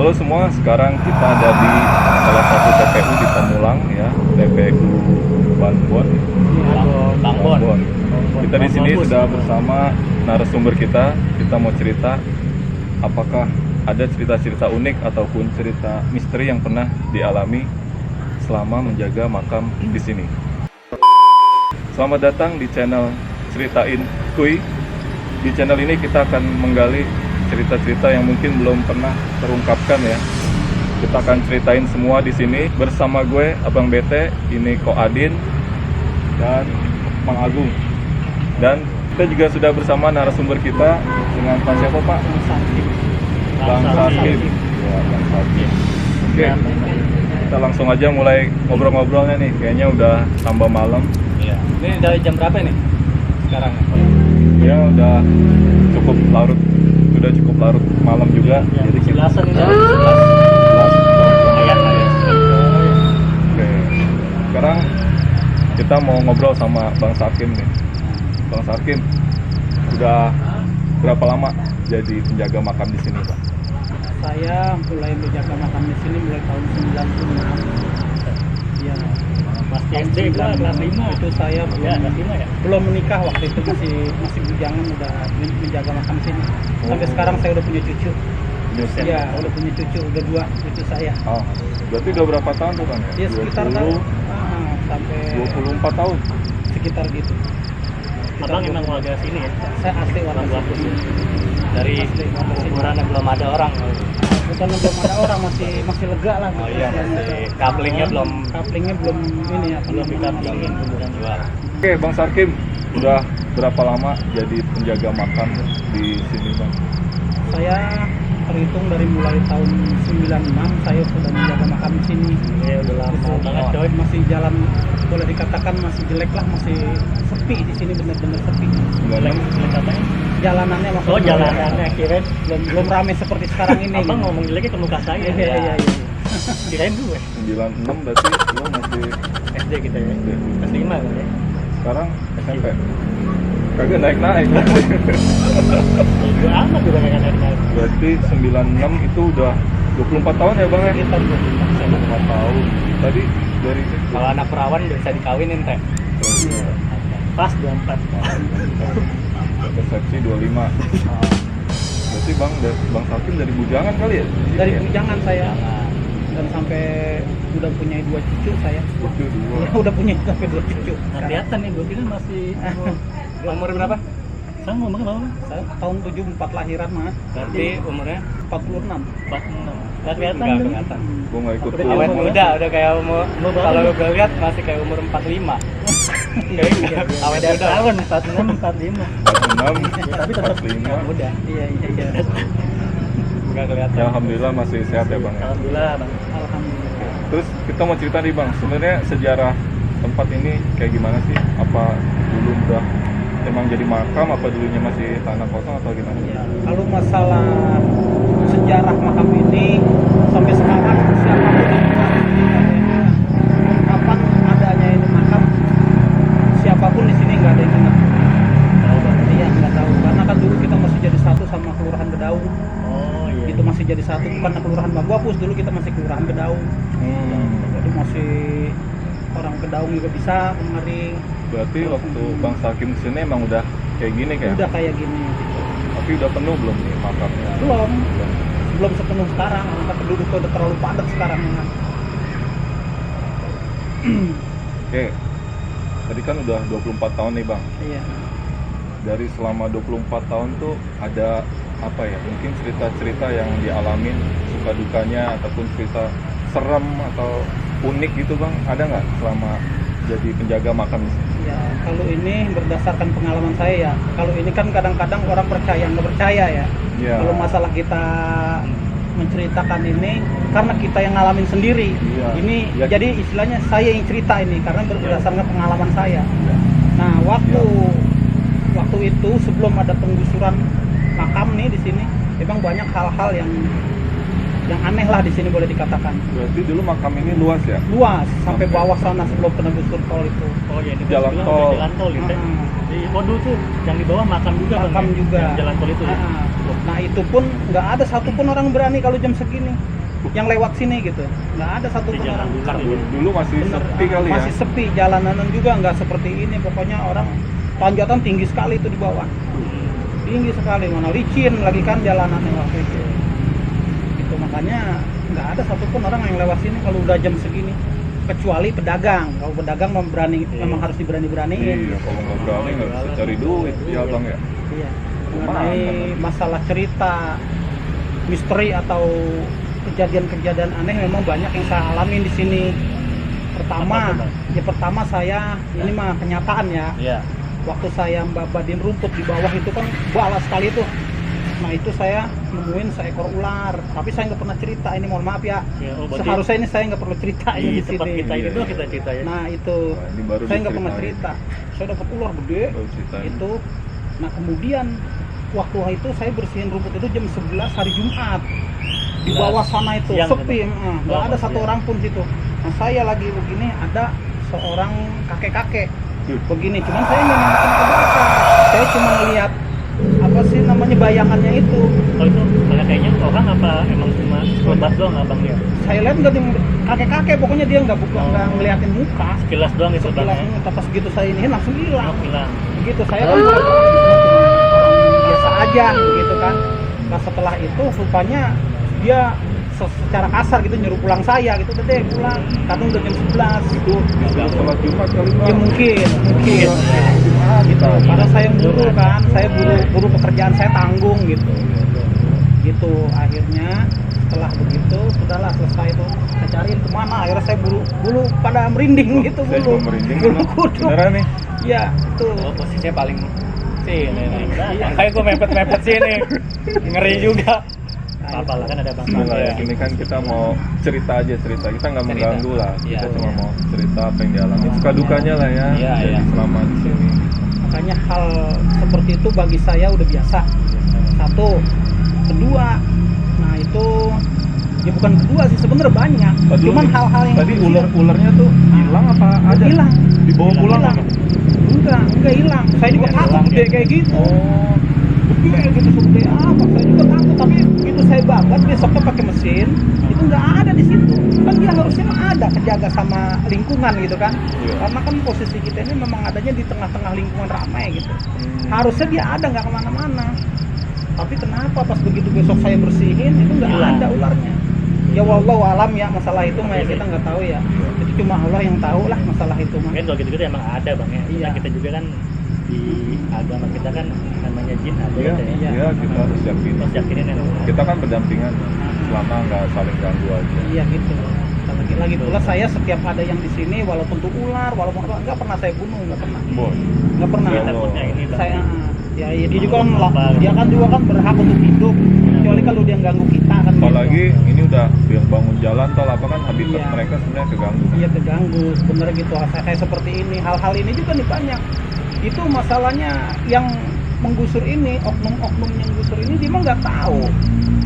Halo semua, sekarang kita ada di salah satu TPU di Pamulang ya, TPU Bangbon. Bangbon. Kita di sini sudah bersama narasumber kita. Kita mau cerita apakah ada cerita-cerita unik ataupun cerita misteri yang pernah dialami selama menjaga makam di sini. Selamat datang di channel Ceritain Kuy. Di channel ini kita akan menggali cerita-cerita yang mungkin belum pernah terungkapkan ya. Kita akan ceritain semua di sini bersama gue, Abang Bete, ini Ko Adin dan Mang Agung. Dan kita juga sudah bersama narasumber kita dengan Pak siapa Pak? Bang Sakim. Ya, Bang Sakim. Oke. Kita langsung aja mulai ngobrol-ngobrolnya nih. Kayaknya udah tambah malam. Iya. Ini dari jam berapa nih? Sekarang. Ya udah cukup larut. Sudah cukup larut malam juga. Ya, Jadi kita 11-an ini. 11. Oke. Sekarang kita mau ngobrol sama Bang Sakim nih. Bang Sakim, udah berapa lama jadi penjaga makam di sini, Pak? Saya mulai menjaga makam di sini mulai tahun 96. Iya. Masih SD gua kelas 5 itu saya ya, kelas 5 ya. belum menikah waktu itu masih bujangan udah menjaga makam sini. Sampai sekarang saya udah punya cucu. Nyusen. Iya, udah punya cucu, udah 2 cucu saya. Oh, berarti udah berapa tahun tuh, Bang? Ya sekitar 20, sampai 24 tahun. sekitar gitu. Abang emang warga sini ya? Saya asli warga Bapus sini. Dari Asli warga sini. ukurannya belum ada orang. Bukan belum ada orang, masih lega lah. Oh iya, masih couplingnya belum ini ya, belum dikaplingin belum jual. Oke, Bang Sakim, udah berapa lama jadi penjaga makam di sini, Bang? Saya terhitung dari mulai tahun 96 saya sudah menjaga makam di sini. Ya udah lama banget coy. Masih jalan boleh dikatakan masih jelek lah, masih sepi di sini, benar-benar sepi. Jelek katanya. Jalanannya maksudnya. Oh jalanannya kirain belum ramai seperti sekarang ini. Abang ngomong jeleknya ke muka saya. Iya. Kirain gue 96 berarti lo masih SD kita ya. SD. Kelas 5 kan ya. Sekarang SMP. Kagak naik-naik. Gue amat juga kayak naik. Berarti 96 itu udah 24 tahun ya, Bang ya? Kita 24 tahun. Tadi dari Kalau anak perawan bisa dikawinin teh. Pas 24. Persepsi 25. Berarti Bang Sakim dari bujangan kali ya? dari bujangan saya dan sampai udah punya 2 cucu saya. Cucu dua. Ya, udah punya sampai 2 cucu. Nah, kelihatan nih, gue kira masih umur berapa? Saya ngomongnya berapa? Saya tahun 74 lahiran mah. Berarti umurnya 46. 46. Nggak kelihatan. Nggak tuh. kelihatan. Gue nggak ikut. Awet muda, udah kayak umur berapa? kalau gue lihat masih kayak umur 45. Awet muda. Tahun 46 45. 46, Tapi tetap 45. muda. Iya. Enggak kelihatan. Ya, alhamdulillah masih sehat ya, Bang. Alhamdulillah, Bang. Alhamdulillah. Terus kita mau cerita nih, Bang. Sebenarnya sejarah tempat ini kayak gimana sih? Apa dulu udah emang jadi makam, apa dulunya masih tanah kosong atau gimana? Ya, kalau masalah sejarah makam ini sampai sekarang siapapun yang tahu kapan adanya ini makam, siapapun di sini nggak ada yang ingat. Iya, nggak tahu karena kan dulu kita masih jadi satu sama Kelurahan Bedaung. Oh iya. Itu masih jadi satu, bukan Kelurahan Baguapus, dulu kita masih Kelurahan Bedaung. Jadi masih orang Bedaung juga bisa kemari. Berarti waktu Bang Sakim kesini emang udah kayak gini kayak? Udah kayak gini. Tapi udah penuh belum nih makamnya? Belum sepenuh sekarang, angka penduduknya udah terlalu padat sekarang. Oke. Tadi kan udah 24 tahun nih, Bang. Iya. Dari selama 24 tahun tuh ada apa ya? Mungkin cerita-cerita yang dialamin, suka dukanya ataupun cerita serem atau unik gitu, Bang. Ada nggak selama jadi penjaga makam di sini? Ya, kalau ini berdasarkan pengalaman saya ya. Kalau ini kan kadang-kadang orang percaya nggak percaya ya. Iya. Kalau masalah kita menceritakan ini karena kita yang ngalamin sendiri. Iya. Ini Ya. jadi istilahnya saya yang cerita ini karena berdasarkan pengalaman saya. Iya. Nah, waktu itu sebelum ada penggusuran makam nih di sini, memang banyak hal-hal yang aneh lah di sini boleh dikatakan. Berarti dulu makam ini luas ya? Luas sampai bawah sana sebelum kena gusur tol itu. Oh iya, ini Jalan sebelah tol. Jalan tol gitu. Ah. Di dulu tuh yang di bawah makam juga, Bang, Makam ya? juga. Yang jalan tol itu ya. Nah itu pun nggak ada satupun orang berani kalau jam segini yang lewat sini gitu, nggak ada satupun Di jalan orang. bukan Dulu masih Bener, sepi kali ya. masih sepi, jalanan juga nggak seperti ini. Pokoknya orang tanjatan tinggi sekali itu di bawah, tinggi sekali, mana licin lagi kan jalanannya waktu itu. Itu makanya nggak ada satupun orang yang lewat sini kalau udah jam segini, kecuali pedagang. Kalau pedagang memang harus diberani-beraniin. Iya, kalau nggak berani nggak bisa cari duit, ya bang ya. Iya. Lumayan, Mengenai kan? masalah cerita misteri atau kejadian-kejadian aneh memang banyak yang saya alami di sini. Apa tuh, Bang? Pertama saya ini mah kenyataan ya. Iya. Waktu saya mbabadin rumput di bawah itu kan balas sekali tuh. Nah itu saya nemuin seekor ular, tapi saya nggak pernah cerita. Ini mohon maaf ya. Ya, oh, berarti Seharusnya ini saya nggak perlu cerita di ini di tempat sini. kita ini Iya, tuh iya. kita cerita ya. Nah itu Wah, ini baru saya nggak pernah diceritain. cerita. Saya dapat ular gede Baru ceritain. itu. Nah kemudian waktu itu saya bersihin rumput itu jam 11 hari Jumat di bawah sana itu Siang, sepi, nggak Oh, ada satu siang. orang pun situ. Nah saya lagi begini ada seorang kakek-kakek begini, cuman saya nggak nengok ke belakang, saya cuma ngeliat apa sih namanya bayangannya itu. Oh itu kayaknya orang apa emang cuma sekilas doang abang ya? Saya lihat nggak kakek-kakek, pokoknya dia nggak buka, nggak ngeliatin muka. Sekilas doang itu bang ya? Sekilas pas gitu saya ini langsung hilang. Oh, hilang. Begitu saya kan orang biasa aja gitu kan. Nah setelah itu rupanya dia secara kasar gitu nyuruh pulang saya gitu, udah deh pulang karena udah jam 11 Itu disuruh sholat Jumat kali bang. ya mungkin Jumat gitu, kita. karena saya buru kan, saya buru pekerjaan saya tanggung gitu akhirnya setelah begitu sudahlah selesai itu saya cariin kemana, akhirnya saya bulu pada merinding gitu, Saya bulu juga merinding. bulu Bang. kuduk Beneran nih. ya itu. Oh posisinya paling sini nih. Makanya gue mepet-mepet sini. Ngeri juga. Apa lah kan ada bang. Bismillah ya, Ya. ini kan kita mau cerita aja, kita nggak Cerita. mengganggu lah, Iya, kita cuma iya. mau cerita apa yang dialami, suka dukanya lah ya, Iya, jadi iya. selama di sini. Makanya hal seperti itu bagi saya udah biasa. Satu, kedua, nah itu ya bukan kedua sih, sebenarnya banyak. Tadi Cuman hal-hal yang tadi kecil, ularnya tuh hilang apa ada? hilang. Dibawa pulang Hilang. apa? Enggak hilang. Saya juga takut Hilang, gede ya. kayak gitu. Oh, Gede gitu, segede apa? Saya juga takut. Tapi begitu saya babat besoknya pakai mesin, itu nggak ada di situ. Kan dia harusnya ada kejaga sama lingkungan gitu kan. Iya. Karena kan posisi kita ini memang adanya di tengah-tengah lingkungan ramai gitu. hmm. Harusnya dia ada, nggak kemana-mana. Tapi kenapa pas begitu besok saya bersihin itu nggak Hilang. ada ularnya. Ya wallahu alam ya, masalah itu mah ya kita nggak tahu ya. Itu cuma Allah yang tahu lah masalah itu mah. Mungkin kalau gitu-gitu emang ada bang ya. Iya. Kita juga kan di agama kita kan namanya jin ada Iya, gitu ya. iya, kita harus yakin. Terus yakinin yang Kita kan berdampingan, selama nggak saling ganggu aja. Iya gitu. Lagi pula saya setiap ada yang di sini walaupun tuh ular, walaupun apa nggak pernah saya bunuh, nggak pernah. Boy, Nggak pernah. Ya kita takutnya ini bang. Saya ya dia juga kan Apa? dia kan juga kan berhak untuk hidup. Kecuali kalau dia ganggu kita kan. apalagi ini udah yang bangun jalan tol apa kan habitat Iya. mereka sebenarnya keganggu. Iya terganggu sebenarnya gitu. Kayak seperti ini, hal-hal ini juga nih banyak. Itu masalahnya yang menggusur ini, oknum-oknum yang gusur ini dia mah nggak tahu.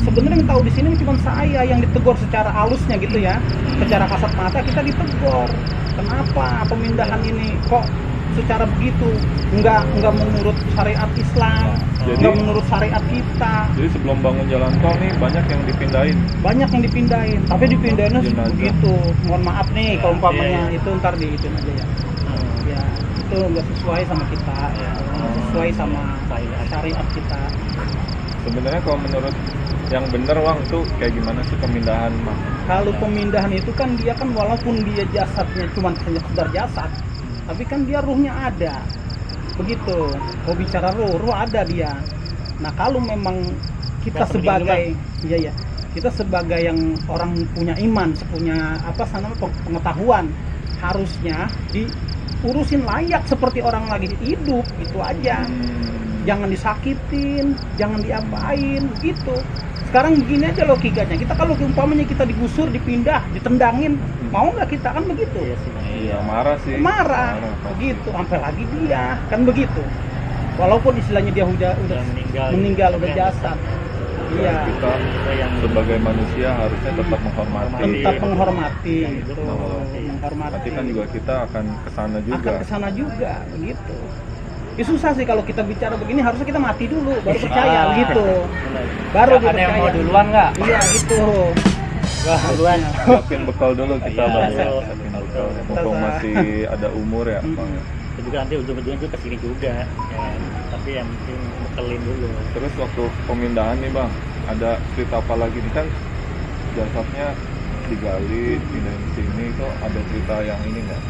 Sebenarnya yang tahu di sini cuma saya yang ditegur secara halusnya gitu ya. Secara kasat mata kita ditegur. Kenapa pemindahan ini kok secara begitu? Nggak menurut syariat Islam, Jadi- nggak menurut syariat kita. Jadi sebelum bangun jalan tol nih banyak yang dipindahin. Banyak yang dipindahin, tapi dipindahinnya Jenazah. begitu. Mohon maaf nih kalau umpamanya Iya, iya. itu ntar dihitung aja ya. Ya itu nggak sesuai sama kita, Iya. nggak sesuai sama syariat kita. Sebenarnya kalau menurut yang bener Wang itu kayak gimana sih pemindahan mah? Kalau pemindahan itu kan dia kan walaupun dia jasadnya cuma hanya sekedar jasad, tapi kan dia ruhnya ada. Begitu. Mau bicara ruh ada dia. Nah kalau memang kita Yang penting sebagai iya kita sebagai yang orang punya iman, punya apa namanya pengetahuan, harusnya diurusin layak seperti orang lagi hidup, itu aja. Jangan disakitin, jangan diapain gitu. Sekarang begini aja logikanya, kita kalau umpamanya kita digusur, dipindah, ditendangin, mau nggak kita kan begitu? Iya sih. Iya marah sih. Marah, pasti. begitu, sampai lagi dia kan begitu. Walaupun istilahnya dia udah meninggal udah jasad. Iya, Kita yang sebagai manusia harusnya tetap menghormati. tetap menghormati, Yang gitu. hidup menghormati. Nanti kan juga kita akan kesana juga. Akan kesana juga, begitu. Ya susah sih kalau kita bicara begini, harusnya kita mati dulu baru percaya Ah, gitu. benar. Baru Ada yang dipercaya. mau duluan nggak? Iya gitu. Wah, duluan. Siapin bekal dulu kita Iya, bang ya. betul. Siapin bekal. Betul. Mumpung masih ada umur ya bang. Itu juga nanti ujung-ujungnya juga kesini juga ya. Tapi yang penting bekelin dulu. Terus waktu pemindahan nih bang, ada cerita apa lagi nih kan? Jasadnya digali, pindahin ke sini itu ada cerita yang ini nggak?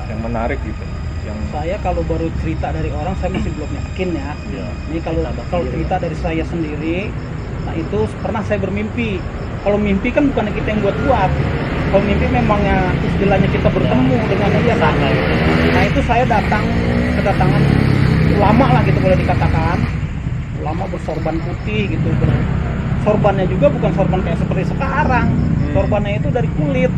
Yang menarik gitu? Yang Saya kalau baru cerita dari orang saya masih belum yakin ya. Iya. Ini kalau cerita dari saya sendiri, nah itu pernah saya bermimpi. Kalau mimpi kan bukan kita yang buat-buat. Kalau mimpi memangnya istilahnya kita bertemu dengan dia kan. Sama gitu. Nah itu saya kedatangan ulama lah gitu boleh dikatakan. Ulama bersorban putih gitu. Sorbannya juga bukan sorban kayak seperti sekarang. Sorbannya itu dari kulit.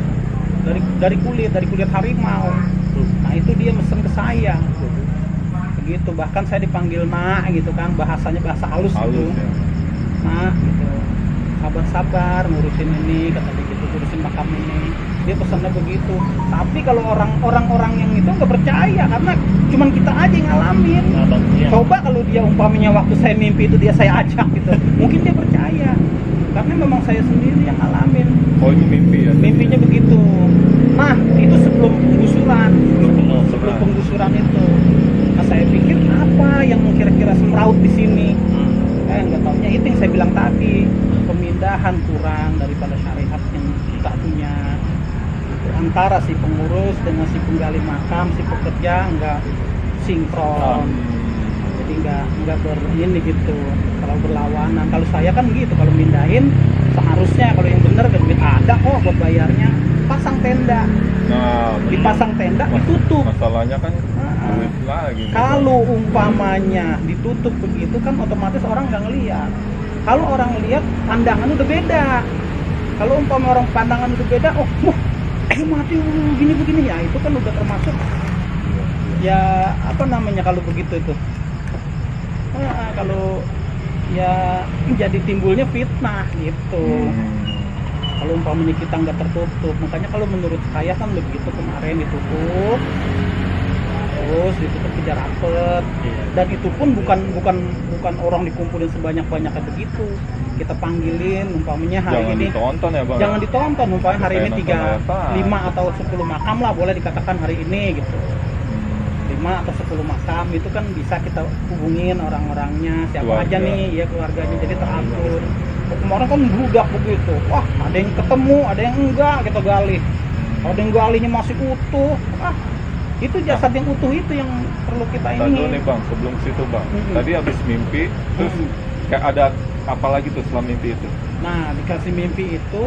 Dari kulit harimau. Nah itu dia mesen ke saya. Begitu, bahkan saya dipanggil nak gitu kan, bahasanya bahasa halus gitu. ya. Nah gitu, sabar-sabar ngurusin ini, kata dia gitu, ngurusin makam ini. Dia pesannya begitu. Tapi kalau orang-orang yang itu nggak percaya karena cuman kita aja yang ngalamin. Nah, Bang, iya. Coba kalau dia umpamanya waktu saya mimpi itu dia saya ajak gitu, mungkin dia percaya. Karena memang saya sendiri yang ngalamin. Oh ini mimpi ya? Mimpinya begitu. Nah itu sebelum penggusuran. Sebelum penggusuran itu. Nah saya pikir apa yang kira-kira semraut di sini? Nggak taunya itu yang saya bilang tadi, pemindahan kurang daripada syariat yang kita punya. Antara si pengurus dengan si penggali makam, si pekerja nggak sinkron. Jadi nggak ini gitu. Kalau berlawanan, kalau saya kan gitu, kalau mindahin seharusnya kalau yang bener kan duit ada kok buat bayarnya, pasang tenda. Nah, Dipasang tenda ditutup. masalahnya kan duit lagi. Kalau umpamanya ditutup begitu kan otomatis orang nggak ngeliat. Kalau orang ngeliat pandangan udah beda. Kalau umpama orang pandangan udah beda, oh wah ini mati gini begini ya, itu kan udah termasuk ya apa namanya kalau begitu itu. Kalau ya jadi timbulnya fitnah gitu. Kalau umpamanya kita nggak tertutup, makanya kalau menurut saya kan begitu kemarin ditutup, terus ditutup kejar rapet, dan itu pun bukan orang dikumpulin sebanyak-banyaknya begitu. Kita panggilin umpamanya hari Jangan ini ditonton ya bang. jangan ditonton, umpamanya hari ini Kayak 5 atau 10 makam lah boleh dikatakan hari ini gitu. 5 atau 10 makam itu kan bisa kita hubungin orang-orangnya, siapa Keluarga. aja nih ya keluarganya, jadi teratur. Kemarin kan budak begitu, wah ada yang ketemu, ada yang enggak kita gali, ada yang galinya masih utuh. Itu jasad yang utuh itu yang perlu kita Tadi dulu ini. nih bang, sebelum situ bang. Tadi habis mimpi, terus kayak ada apa lagi tuh setelah mimpi itu? Nah dikasih mimpi itu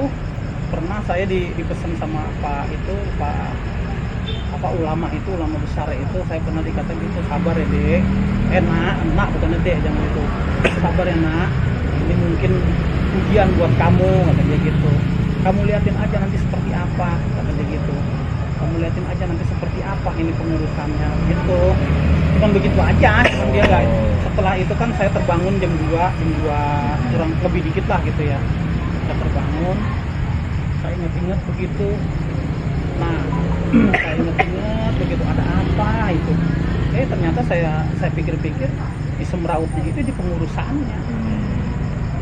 pernah saya dipesan sama Pak ulama besar itu, saya pernah dikatakan gitu, sabar ya dek, nak bukan dek, jangan itu, sabar ya nak, ini mungkin ujian buat kamu, kata dia gitu, kamu liatin aja nanti seperti apa, kata dia gitu, kamu liatin aja nanti seperti apa ini pengurusannya gitu. Cuman begitu aja, cuman dia nggak. Setelah itu kan saya terbangun jam 2 kurang lebih dikit lah gitu ya, saya terbangun, saya ingat begitu. Nah saya ingat begitu ada apa itu, ternyata saya pikir-pikir di semrautnya itu di pengurusannya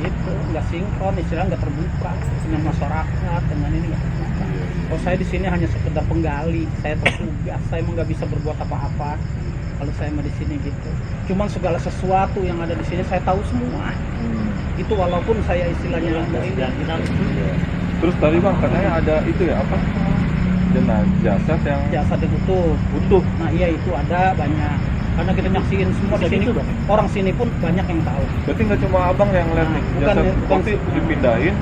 itu nggak sinkron, istilah nggak terbuka dengan masyarakat, dengan ini nggak terbuka. Oh saya di sini hanya sekedar penggali, saya tertugas, saya emang nggak bisa berbuat apa-apa kalau saya mah di sini gitu. Cuman segala sesuatu yang ada di sini saya tahu semua. Itu walaupun saya istilahnya dari Terus tadi bang katanya ada itu ya apa? Jasad yang jasad yang utuh. Nah iya itu ada banyak. Karena kita nyaksiin semua di sini, orang sini pun banyak yang tahu. berarti nggak cuma abang yang lihat nih, Bukan, jasad bukan. waktu dipindahin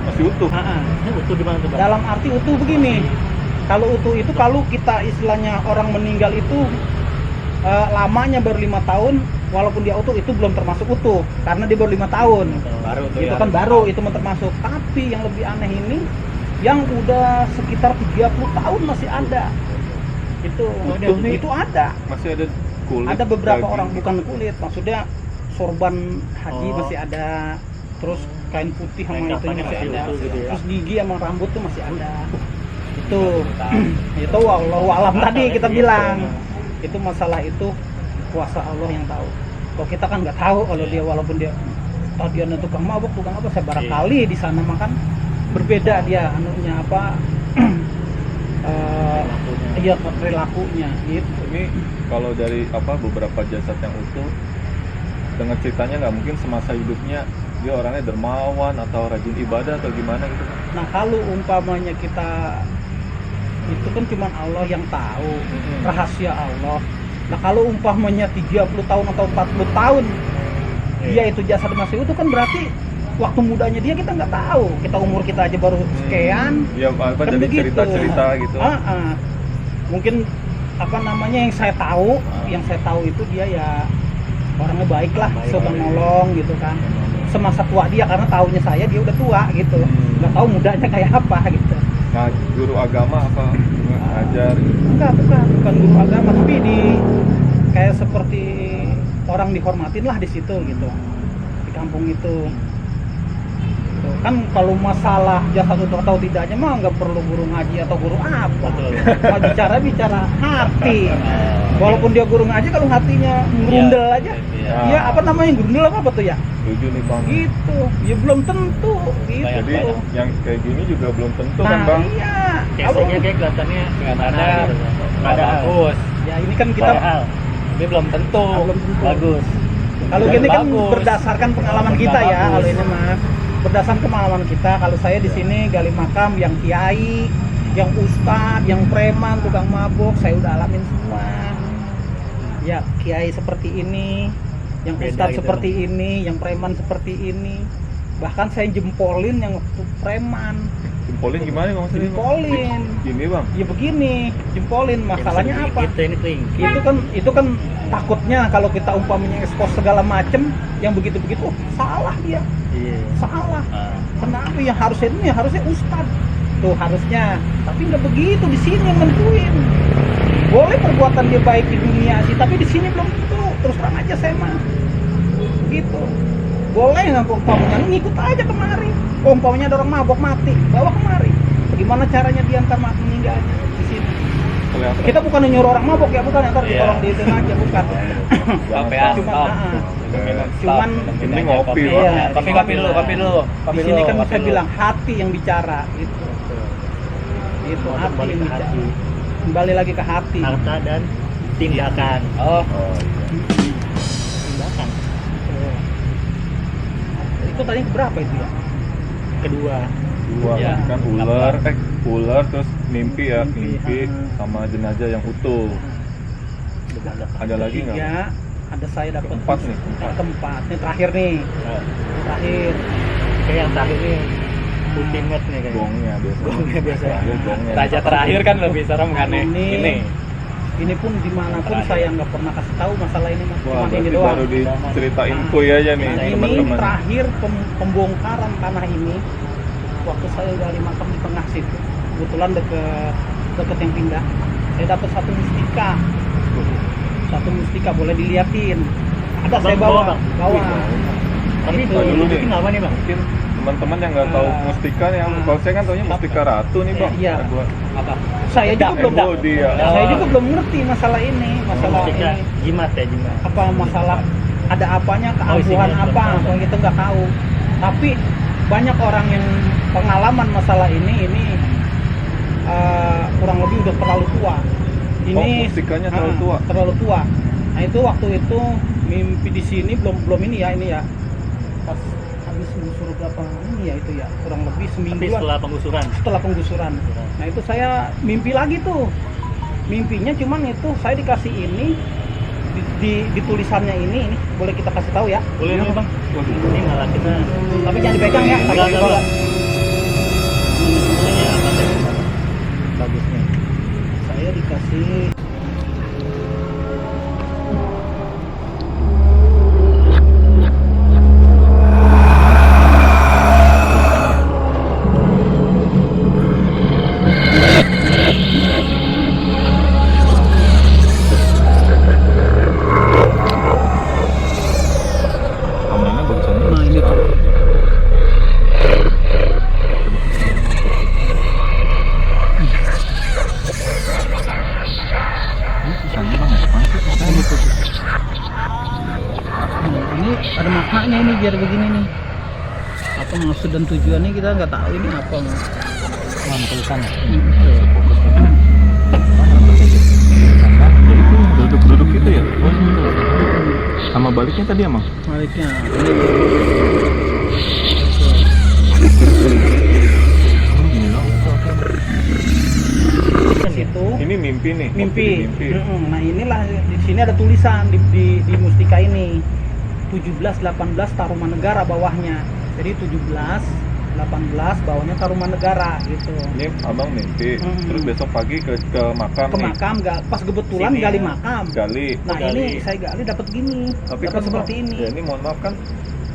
masih utuh. Ini utuh di mana tuh, Bang? Dalam arti utuh begini, kalau utuh itu kalau kita istilahnya orang meninggal itu lamanya baru 5 tahun, walaupun dia utuh itu belum termasuk utuh karena dia baru 5 tahun. Baru tuh Itu ya. kan baru, itu termasuk. Tapi yang lebih aneh ini yang udah sekitar 30 tahun masih ada. Utuh nih. Itu ada. Masih ada kulit. Ada beberapa daging. orang, bukan kulit, maksudnya sorban haji Oh. masih ada. Terus kain putih sama Kain itu kafannya masih masih ada. utuh gitu ya. Terus gigi sama rambut tuh masih ada. Itu Tahu. itu wallahu alam tadi kita Gitu. bilang. Itu masalah itu kuasa Allah yang tahu. Kalau kita kan nggak tahu kalau dia, walaupun dia tukang mabuk, tukang apa, saya barangkali di sana makan berbeda dia anunya apa iya perilakunya gitu. Ini kalau dari beberapa jasad yang utuh, dengan ceritanya nggak mungkin semasa hidupnya dia orangnya dermawan atau rajin ibadah atau gimana gitu. Nah kalau umpamanya kita itu kan cuma Allah yang tahu, rahasia Allah. Nah kalau umpamanya 30 tahun atau 40 tahun dia itu jasad masih utuh, kan berarti waktu mudanya dia kita nggak tahu. Kita umur kita aja baru sekian. Ya apa kan jadi begitu. cerita-cerita gitu. Mungkin yang saya tahu itu dia ya orangnya baik lah, suka nolong gitu kan. Semasa tua dia, karena tahunya saya dia udah tua gitu. Nggak tahu mudanya kayak apa gitu. Nah, guru agama apa ngajar gitu? Bukan guru agama, tapi kayak seperti orang dihormatin lah di situ gitu, di kampung itu. Tuh, kan kalau masalah jasad utuh atau tidaknya mah nggak perlu guru ngaji atau guru apa. Kalau bicara hati. Walaupun dia guru ngaji, kalau hatinya ngerundel aja, dia apa namanya ngerundel apa tuh ya? Setuju nih Bang. Gitu, ya belum tentu gitu. Jadi yang kayak gini juga belum tentu kan Bang? Iya. Casingnya kayak kelihatannya nggak ada bagus. Ya ini kan kita ini belum tentu. Bagus. Kalau gini kan Bagus. berdasarkan pengalaman kita ya, kalau ini mah berdasarkan pengalaman kita. Kalau saya di sini gali makam yang kiai, yang ustadz, yang preman, tukang mabuk, saya udah alamin semua. Ya kiai seperti ini, yang ustadz gitu seperti ini, yang preman seperti ini. Bahkan saya jempolin yang preman. Jempolin gimana Bang? Maksudnya? Jempolin. Gini Bang. Ya begini, jempolin. Masalahnya apa? Itu kan takutnya kalau kita umpamanya ekspos segala macem yang begitu-begitu, salah dia. Iya. Salah. Kenapa ya harusnya ustadz tuh harusnya, tapi nggak begitu. Di sini yang nentuin. Boleh perbuatan dia baik di dunia sih, tapi di sini belum tentu. Terus terang aja saya mah gitu. Boleh nggak umpamanya ngikut aja kemari. Umpamanya ada orang mabok mati, bawa kemari. Bagaimana caranya diantar meninggalnya di sini? Kelihatan. Kita bukan nyuruh orang mabok ya, bukan, ntar ditolong di tengah aja, bukan. Cuman ini ngopi Bang. Iya, Kopi dulu. Di sini kan saya bilang hati yang bicara itu. Itu hati Kembali yang ke bicara. hati. Kembali lagi ke hati. Harta dan tindakan. Oh. Tindakan. Itu tadi berapa itu ya? Kedua. Dua Ya. kan ular terus mimpi sama jenazah yang utuh. Ada lagi nggak? Ya, ada saya dapat Keempat nih, keempat. Ini terakhir nih. Terakhir. Kayak yang terakhir nih ultimate nih kayaknya. Gongnya biasa. Terakhir gongnya. Raja terakhir kan lebih serem kan nih. Ini pun dimanapun saya nggak pernah kasih tahu masalah ini, Mas. Wah, Cuma ini berarti doang. baru diceritain kuy aja nih Nah, ini teman-teman. terakhir pembongkaran tanah ini waktu saya gali makam di tengah situ, kebetulan deket yang pindah, saya dapat satu mustika boleh diliatin, ada saya bawa. Tapi Itu. dulu nih. mungkin apa nih Bang? Mungkin teman-teman yang nggak tahu mustika nih, kalau saya kan taunya mustika ratu nih Bang. Iya. Ada Apa? Saya juga belum body ya. saya juga belum ngerti masalah ini, masalah Mustika ini jimat ya, jimat. apa masalah ada apanya, isinya keampuhan belum apa, tahu. kalau kita nggak tahu. Tapi banyak orang yang pengalaman masalah ini kurang lebih udah terlalu tua. Ini mustikanya terlalu tua. Terlalu tua. Nah itu waktu itu mimpi di sini belum ini ya. Pas habis menggusur berapa ini ya itu ya, kurang lebih seminggu Tapi setelah penggusuran. Nah itu saya mimpi lagi tuh. Mimpinya cuman itu saya dikasih ini di tulisannya ini boleh kita kasih tahu ya. Boleh nih Bang. Ini malah kita Tapi jangan dipegang ya. Enggak, takut enggak. juga. ini apa sih? Bagusnya. Saya dikasih Kameranya bagus banget. nah ini tuh. maksud dan tujuannya kita nggak tahu ini apa. Mana tulisannya? Duduk-duduk itu ya. Sama baliknya tadi emang. Baliknya situ. Ini mimpi nih. Mimpi. Mimpi. Nah inilah di sini ada tulisan di Mustika ini 17, 18 Tarumanegara bawahnya. Jadi 17, 18 bawahnya Tarumanegara gitu. Ini abang mimpi. Terus besok pagi ke makam Ke nih. makam pas kebetulan Sini, gali ya. makam. Gali. Nah Gali. ini saya gali dapat gini. Tapi Dapat kan seperti ini. Ya ini mohon maaf kan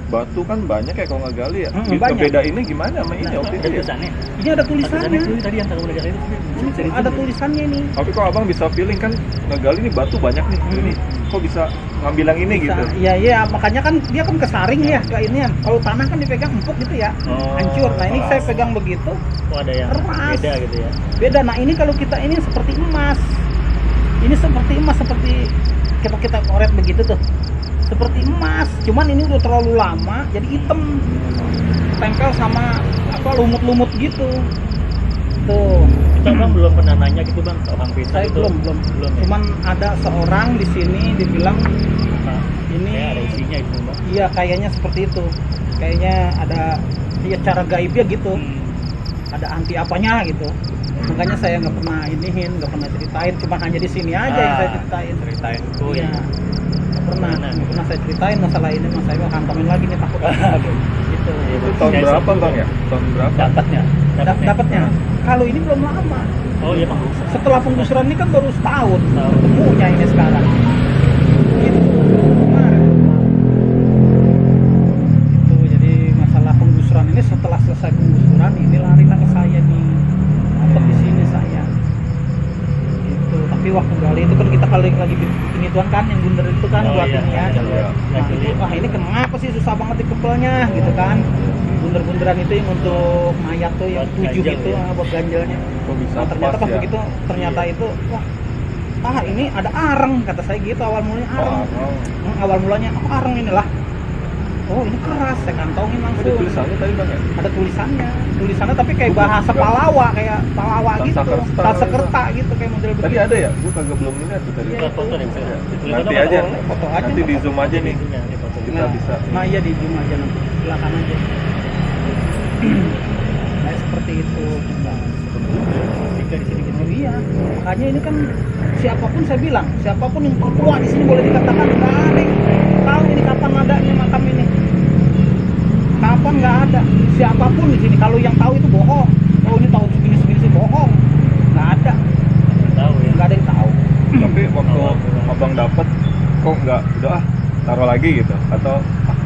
batu kan banyak ya kalau nggak gali ya. Banyak. Beda ini gimana sama ini Nah, waktu Ada itu ya? tulisannya. Ini ada tulisannya. Tulisannya tadi yang tahu negara itu. Ini ada tulisannya ini. Tapi kok abang bisa feeling kan ngegali nih batu banyak nih. Ini kok bisa ngambil yang ini gitu? Iya iya, makanya kan dia kan kesaring ya ke ini ya. Kalau tanah kan dipegang empuk gitu ya, Oh, hancur. Nah ini keras. saya pegang begitu, Oh ada yang Keras. beda gitu ya. beda. Nah ini kalau kita ini seperti emas, ini seperti emas seperti kita koret begitu tuh, seperti emas. Cuman ini udah terlalu lama, jadi hitam, tempel sama apa lumut-lumut gitu. Tuh, Kita bang belum pernah nanya gitu bang ke orang pintar saya itu. belum. Belum. Ya? Cuman ada seorang di sini dibilang Nah, ini kayak ada isinya itu bang. iya kayaknya seperti itu. Kayaknya ada ya cara gaibnya gitu. Ada anti apanya gitu. Makanya saya nggak pernah nggak pernah ceritain. Cuma hanya di sini aja yang saya ceritain. Ceritain tuh Iya. ya. Nggak pernah saya ceritain masalah ini. Mas saya mau kantomin lagi nih takut. Gitu. Itu tahun berapa bang ya? Tahun berapa? Dapatnya. Dapatnya. Kalau ini belum lama. Oh iya bang. Setelah penggusuran ini kan baru setahun. Setahun. Ketemunya ini sekarang. Gitu. Kemarin. Itu jadi masalah penggusuran ini setelah selesai penggusuran ini larilah ke saya nih. Dapat di sini saya. Gitu. Tapi waktu gali itu kan kita kalau lagi bikin ituan kan yang bundar itu kan Oh, buat iya. ini ya. Iya. Nah, itu, ini kenapa sih susah banget dikepelnya gitu kan. Bunder-bunderan itu yang untuk mayat tuh yang Buat 7 ganjel gitu ya. buat ganjelnya. Kok bisa Nah, ternyata pas pas ya? begitu ternyata itu wah ini ada areng kata saya gitu awal mulanya areng. Oh, Awal mulanya areng inilah. Oh ini keras saya kantongin ada langsung. tulisannya tadi bang ya? Ada tulisannya tapi kayak bahasa Palawa kayak Palawa gitu. Sanskerta. Sanskerta gitu kayak model Tadi begitu. ada ya? Gua kagak belum lihat tuh tadi. Iya. Kita foto deh. Bisa. Nanti aja. Foto aja. Nanti di zoom aja nih. Kita Nah, bisa. Nah iya di zoom aja nanti silakan aja. Nah seperti itu. Tiga di sini gitu. Oh iya, makanya ini kan siapapun saya bilang, siapapun yang tertua di sini boleh dikatakan nggak ada yang tahu ini kapan adanya makam ini. Kapan nggak ada, siapapun di sini. Kalau yang tahu itu bohong. Oh ini tahun segini sih bohong. Nggak ada, Tahu ya. nggak ada yang tahu. Tapi waktu abang dapet kok nggak udah taruh lagi gitu? Atau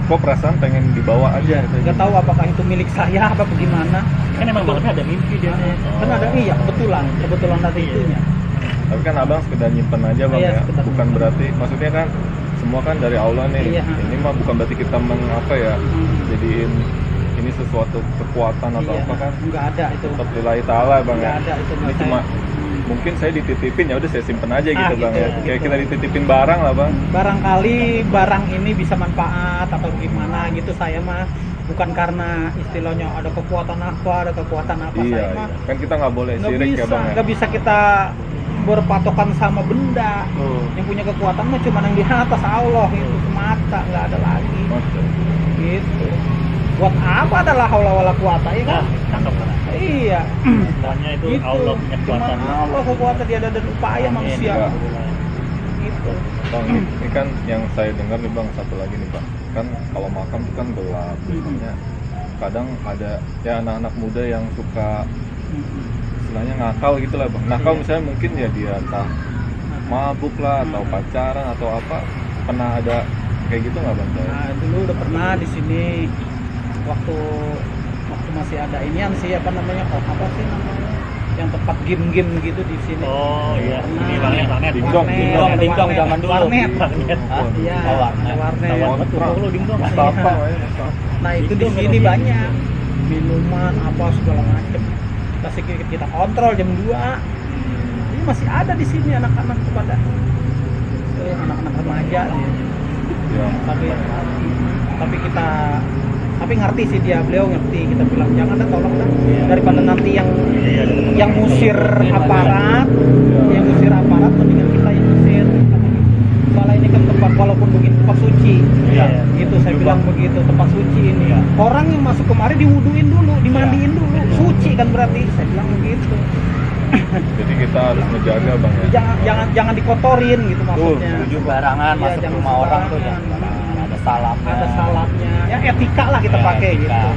kok perasaan pengen dibawa aja? Gitu. Nggak tahu apakah itu milik saya apa bagaimana. Kan emang malamnya ada mimpi dia. Kan ada iya kebetulan ada itunya. Tapi kan abang sekedar nyimpen aja bang Iya, ya, sekedar bukan nyimpen. berarti maksudnya kan semua kan dari Allah nih. Iya. Ini mah bukan berarti kita mengapa ya, jadiin ini sesuatu kekuatan atau Iya, apa kan? nggak ada itu. Tetap lillahi ta'ala bang Nggak ya. ada itu. Ini nggak cuma saya- mungkin saya dititipin ya udah saya simpen aja gitu bang gitu, ya. gitu. Kayak kita dititipin barang lah bang. Barangkali barang ini bisa manfaat atau gimana gitu saya mah bukan karena istilahnya ada kekuatan apa saya Iya, mah iya. Kan kita nggak boleh nggak sirik bisa ya bang ya. nggak bisa kita berpatokan sama benda. Yang punya kekuatan mah cuma yang di atas Allah itu semata, nggak ada lagi Maksud. gitu. Buat apa adalah haula wala quwata ya kan? Nah, cakep kan. Iya. Semuanya itu Gitu. Allah punya kekuatan. Cuma Allah kekuatan dia ada dan upaya manusia. Iya. Gitu. Bang, ini kan yang saya dengar nih bang, satu lagi nih bang, kan kalau makam itu kan gelap, biasanya kadang ada ya anak-anak muda yang suka istilahnya ngakal gitu lah bang. Nakal Iya. misalnya mungkin ya dia entah mabuk lah atau pacaran atau apa, pernah ada kayak gitu nggak bang? Nah, dulu udah pernah di sini waktu masih ada inian sih apa namanya apa sih namanya yang tempat game-game gitu di sini. Oh iya, ini warnet. Dingdong, Warnet, dingdong warnet, zaman dulu. warnet. Warnet. Iya, Oh, warnet. warnet. Tahu banget tuh, lu dingdong. Mustafa, ya, Mustafa. Nah itu di Dingdong, sini dingdong. banyak minuman apa segala macem. Kita kontrol jam 2. Ini masih ada di sini anak-anak kepada anak-anak remaja. Ya, Tapi kita Tapi ngerti sih beliau ngerti. Kita bilang jangan dah, tolong dah, Iya. daripada nanti yang musir aparat, Iya. yang musir aparat, mendingan kita yang musir. Soalnya ini kan tempat, walaupun begitu tempat suci. Iya. Gitu saya bilang begitu, tempat suci ini. Iya. Orang yang masuk kemari diwuduin dulu, dimandiin dulu, suci kan berarti. Saya bilang begitu. Jadi kita harus menjaga bang ya. Jangan dikotorin gitu maksudnya. Setuju barangan Iya, masuk jangan rumah orang tuh sembarangan. jangan barangan. Ada salamnya. Ada salamnya. Ya etika lah kita Ya, pakai etika. gitu.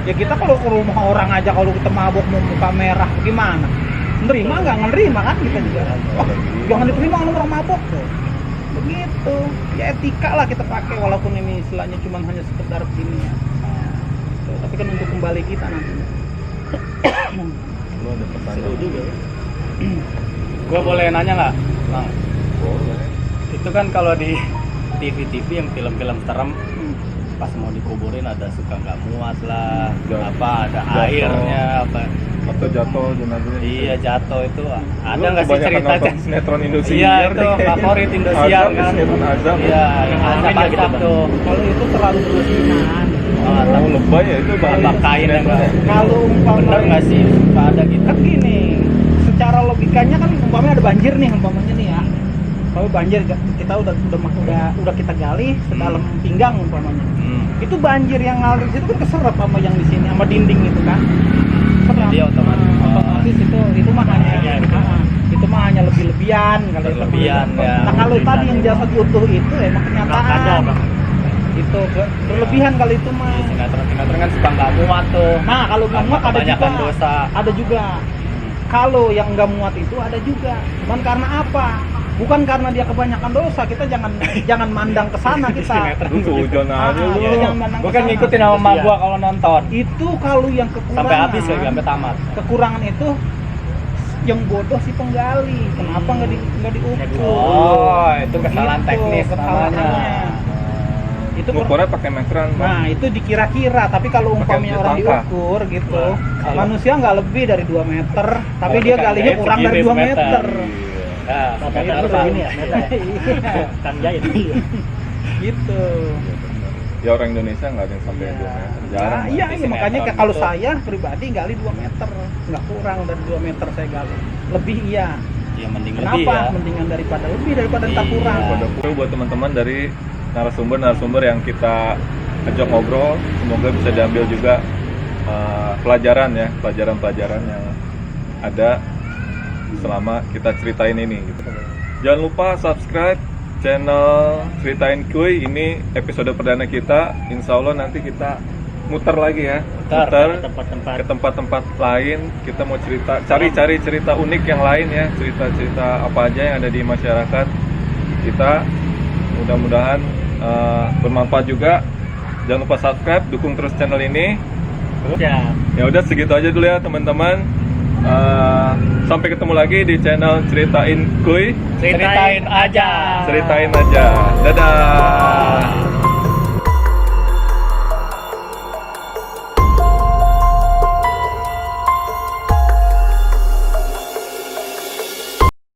Ya kita kalau ke rumah orang aja kalau kita mabok mau muka merah gimana? Nerima nggak? Nerima kan kita juga. Wah, jangan diterima kalau orang mabok tuh. Begitu. Ya etika lah kita pakai walaupun ini istilahnya cuma hanya sekedar begini ya. Tuh, tapi kan untuk kembali kita nanti. Lu ada pertanyaan juga. Gue boleh nanya nggak, Bang? Boleh. Itu kan kalau di TV-TV yang film-film serem, Hmm. pas mau dikuburin ada suka nggak muat lah, Jatuh. apa ada Jatuh. airnya apa. Atau jatuh jenazahnya. Iya jatuh itu ada Lu nggak sih kebanyakan cerita? nonton sinetron Indosiar Iya nih. itu favorit Indosiar Azab, kan. sinetron Azab. Iya yang azab Amin ya gitu, azab Bang. tuh. Kalau itu terlalu berlebihan. Oh, Oh, lebay ya itu bang. Tambah kain yang nggak. Kalau Bener nggak sih suka ada gitu? kan gini, secara logikanya kan umpamanya ada banjir nih umpamanya nih ya. Kalau banjir kita udah kita gali sedalam pinggang umpamanya. Itu banjir yang ngalir di situ kan keserap sama yang di sini sama dinding itu kan. Serap. Jadi otomatis. Itu mah hanya Iya, gitu. itu mah hanya lebih-lebihan kalau itu. Berlebihan, ya. Nah, kalau tadi yang jasad utuh itu emang kenyataan. Itu berlebihan kalau itu mah. Sinetron kan suka nggak muat tuh. Nah, kalau nggak muat ada juga. Kebanyakan dosa. Ada juga. Kalau yang nggak muat itu ada juga. Cuman karena apa? Bukan karena dia kebanyakan dosa, kita jangan mandang ke sana kita. Lu seujon aja lu. Kita jangan mandang Gue ke kan sana. ngikutin sama emak gua kalau nonton. Itu kalau yang kekurangan. Sampai habis lagi, sampai tamat. Kekurangan itu yang bodoh si penggali. Kenapa nggak diukur? Oh, itu kesalahan Gitu, teknis kesalahannya. namanya. Itu Ngukurnya pakai meteran bang. Nah, itu dikira-kira, tapi kalau umpamanya Pakai orang tangka. diukur gitu, Nah, manusia nggak lebih dari 2 meter, tapi Oh, dia bukan, galinya ya, kurang dari segini 2 meter. meter. Nah, Gitu, harus Bang. begini ya, meter. Iya. Kan jahit. Gitu. Ya orang Indonesia nggak ada yang sampai 2 meter. Jarang. Nah, Bang. iya, Di makanya sinetron kalau gitu. saya pribadi gali 2 meter, nggak kurang dari 2 meter saya gali. Lebih iya. Ya mending Kenapa? lebih ya. Mendingan daripada lebih daripada tak Iya. kurang. Pada puluh buat teman-teman dari narasumber yang kita ajak ngobrol, semoga bisa diambil juga pelajaran ya, pelajaran yang ada selama kita ceritain ini gitu. Jangan lupa subscribe channel Ceritain Kuy. Ini episode perdana kita. Insya Allah nanti kita muter lagi ya, Muter ke tempat-tempat lain. Kita mau cari cerita unik yang lain ya, cerita apa aja yang ada di masyarakat kita. Mudah-mudahan bermanfaat juga. Jangan lupa subscribe, dukung terus channel ini. Ya udah segitu aja dulu ya teman-teman. Sampai ketemu lagi di channel Ceritain Kuy. Ceritain aja. Ceritain aja. Dadah.